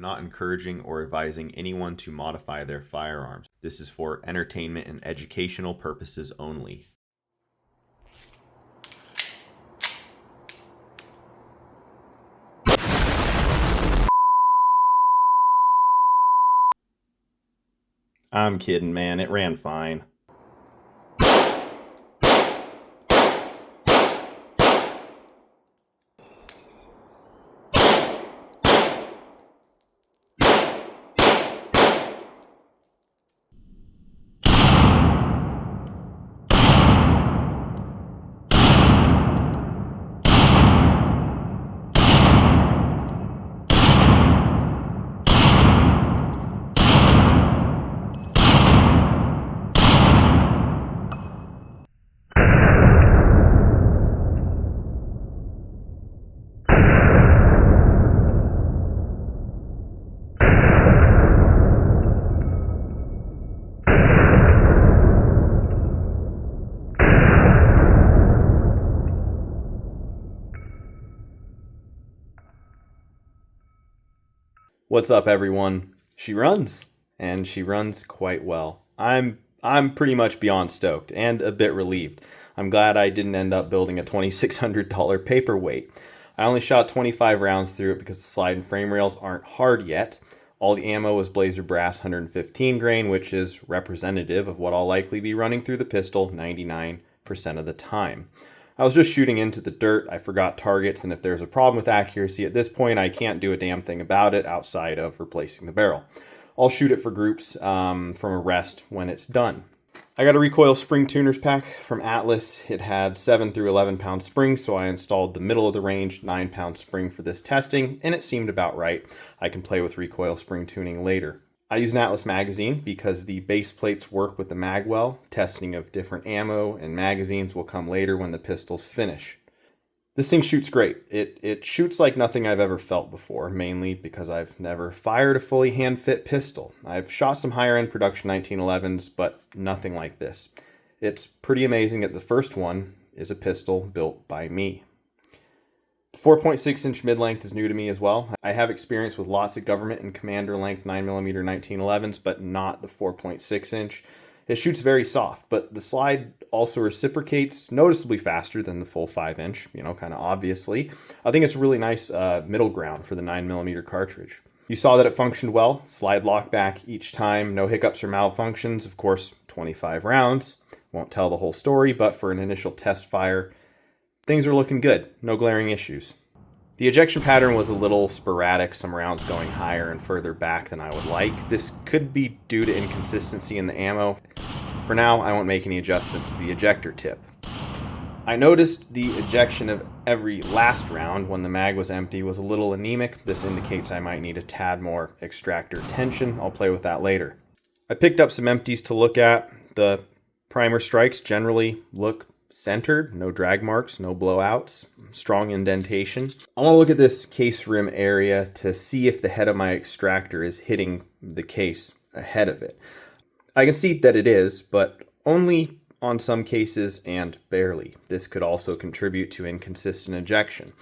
not encouraging or advising anyone to modify their firearms. This is for entertainment and educational purposes only. I'm kidding, man. It ran fine. What's up, everyone? She runs, and she runs quite well. I'm pretty much beyond stoked and a bit relieved. I'm glad I didn't end up building a $2,600 paperweight. I only shot 25 rounds through it because the slide and frame rails aren't hard yet. All the ammo was Blazer Brass 115 grain, which is representative of what I'll likely be running through the pistol 99% of the time. I was just shooting into the dirt. I forgot targets, and if there's a problem with accuracy at this point, I can't do a damn thing about it outside of replacing the barrel. I'll shoot it for groups from a rest when it's done. I got a recoil spring tuners pack from Atlas. It had 7 through 11 pound springs, so I installed the middle of the range 9 pound spring for this testing, and it seemed about right. I can play with recoil spring tuning later. I use an Atlas magazine because the base plates work with the magwell. Testing of different ammo and magazines will come later when the pistols finish. This thing shoots great. It shoots like nothing I've ever felt before, mainly because I've never fired a fully hand-fit pistol. I've shot some higher-end production 1911s, but nothing like this. It's pretty amazing that the first one is a pistol built by me. The 4.6 inch mid-length is new to me as well. I have experience with lots of government and commander length 9mm 1911s, but not the 4.6 inch. It shoots very soft, but the slide also reciprocates noticeably faster than the full 5 inch, kind of obviously. I think it's a really nice middle ground for the 9mm cartridge. You saw that it functioned well. Slide lock back each time, no hiccups or malfunctions. Of course, 25 rounds. Won't tell the whole story, but for an initial test fire, things are looking good. No glaring issues. The ejection pattern was a little sporadic, some rounds going higher and further back than I would like. This could be due to inconsistency in the ammo. For now, I won't make any adjustments to the ejector tip. I noticed the ejection of every last round when the mag was empty was a little anemic. This indicates I might need a tad more extractor tension. I'll play with that later. I picked up some empties to look at. The primer strikes generally look centered, no drag marks, no blowouts, strong indentation. I want to look at this case rim area to see if the head of my extractor is hitting the case ahead of it. I can see that it is, but only on some cases and barely. This could also contribute to inconsistent ejection.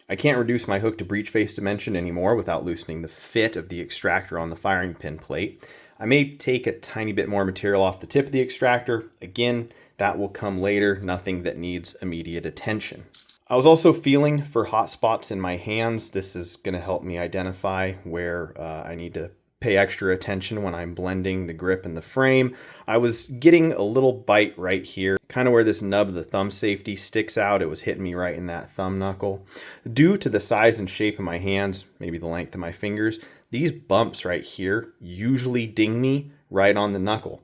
I can't reduce my hook to breech face dimension anymore without loosening the fit of the extractor on the firing pin plate. I may take a tiny bit more material off the tip of the extractor. Again, that will come later, nothing that needs immediate attention. I was also feeling for hot spots in my hands. This is going to help me identify where I need to pay extra attention when I'm blending the grip and the frame. I was getting a little bite right here, kind of where this nub of the thumb safety sticks out. It was hitting me right in that thumb knuckle. Due to the size and shape of my hands, maybe the length of my fingers, these bumps right here usually ding me right on the knuckle.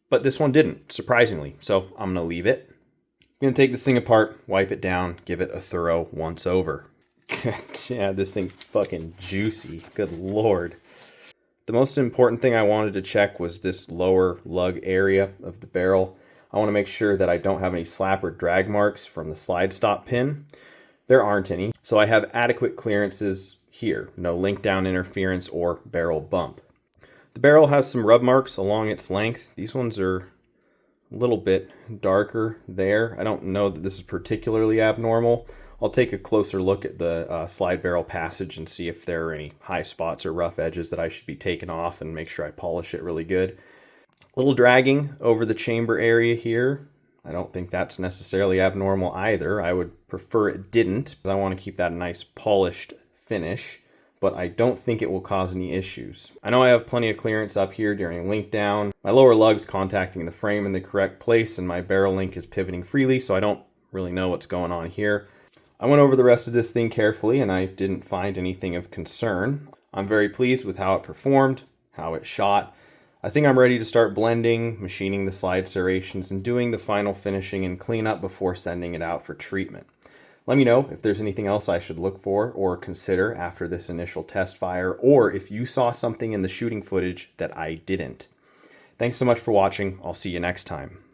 But this one didn't, surprisingly, so I'm going to leave it. I'm going to take this thing apart, wipe it down, give it a thorough once over. Yeah, this thing fucking juicy. Good lord. The most important thing I wanted to check was this lower lug area of the barrel. I want to make sure that I don't have any slap or drag marks from the slide stop pin. There aren't any, so I have adequate clearances here. No link down interference or barrel bump. The barrel has some rub marks along its length. These ones are a little bit darker there. I don't know that this is particularly abnormal. I'll take a closer look at the slide barrel passage and see if there are any high spots or rough edges that I should be taking off, and make sure I polish it really good. A little dragging over the chamber area here. I don't think that's necessarily abnormal either. I would prefer it didn't, but I want to keep that nice polished finish, but I don't think it will cause any issues. I know I have plenty of clearance up here during link down. My lower lug's contacting the frame in the correct place, and my barrel link is pivoting freely, so I don't really know what's going on here. I went over the rest of this thing carefully, and I didn't find anything of concern. I'm very pleased with how it performed, how it shot. I think I'm ready to start blending, machining the slide serrations, and doing the final finishing and cleanup before sending it out for treatment. Let me know if there's anything else I should look for or consider after this initial test fire, or if you saw something in the shooting footage that I didn't. Thanks so much for watching. I'll see you next time.